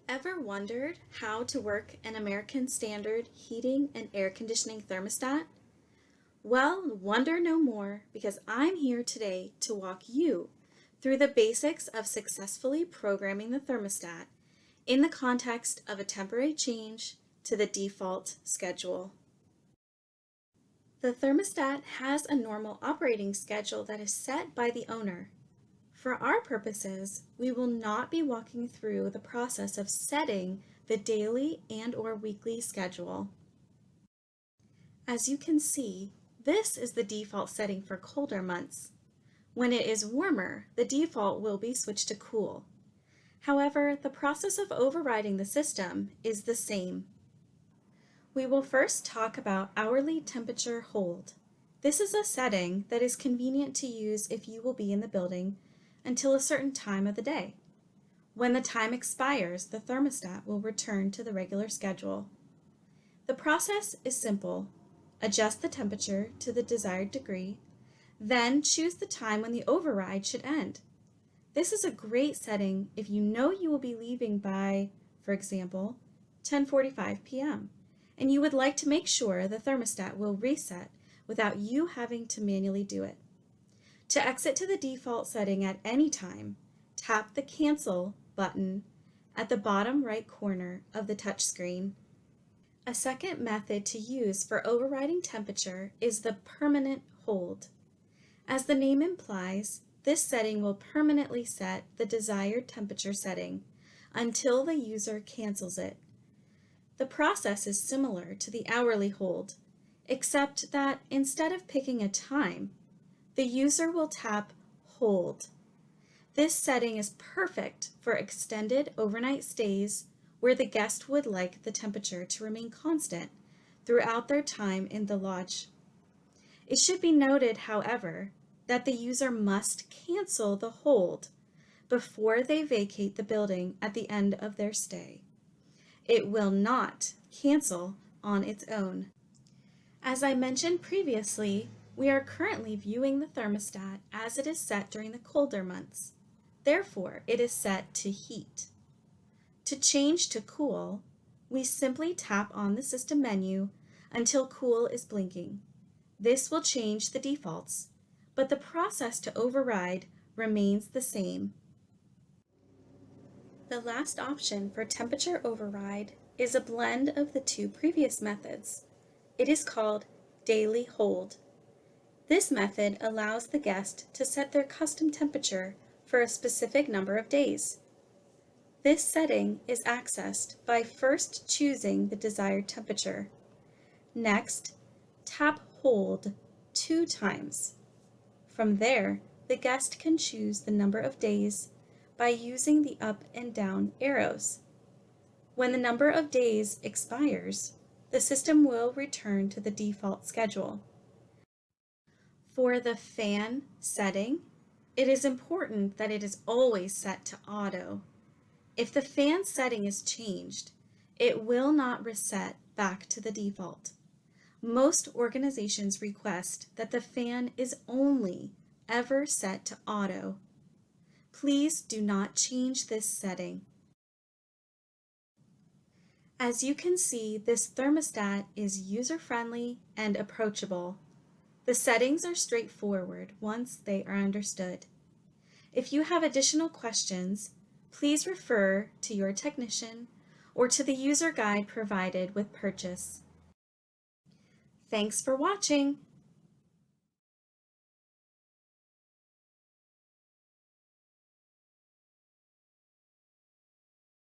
Ever wondered how to work an American Standard heating and air conditioning thermostat? Well, wonder no more because I'm here today to walk you through the basics of successfully programming the thermostat in the context of a temporary change to the default schedule. The thermostat has a normal operating schedule that is set by the owner. For our purposes, we will not be walking through the process of setting the daily and/or weekly schedule. As you can see, this is the default setting for colder months. When it is warmer, the default will be switched to cool. However, the process of overriding the system is the same. We will first talk about hourly temperature hold. This is a setting that is convenient to use if you will be in the building until a certain time of the day. When the time expires, the thermostat will return to the regular schedule. The process is simple. Adjust the temperature to the desired degree, then choose the time when the override should end. This is a great setting if you know you will be leaving by, for example, 10:45 p.m., and you would like to make sure the thermostat will reset without you having to manually do it. To exit to the default setting at any time, tap the Cancel button at the bottom right corner of the touchscreen. A second method to use for overriding temperature is the permanent hold. As the name implies, this setting will permanently set the desired temperature setting until the user cancels it. The process is similar to the hourly hold, except that instead of picking a time, the user will tap Hold. This setting is perfect for extended overnight stays where the guest would like the temperature to remain constant throughout their time in the lodge. It should be noted, however, that the user must cancel the hold before they vacate the building at the end of their stay. It will not cancel on its own. As I mentioned previously, we are currently viewing the thermostat as it is set during the colder months. Therefore, it is set to heat. To change to cool, we simply tap on the system menu until cool is blinking. This will change the defaults, but the process to override remains the same. The last option for temperature override is a blend of the two previous methods. It is called daily hold. This method allows the guest to set their custom temperature for a specific number of days. This setting is accessed by first choosing the desired temperature. Next, tap Hold 2 times. From there, the guest can choose the number of days by using the up and down arrows. When the number of days expires, the system will return to the default schedule. For the fan setting, it is important that it is always set to auto. If the fan setting is changed, it will not reset back to the default. Most organizations request that the fan is only ever set to auto. Please do not change this setting. As you can see, this thermostat is user-friendly and approachable. The settings are straightforward once they are understood. If you have additional questions, please refer to your technician or to the user guide provided with purchase. Thanks for watching.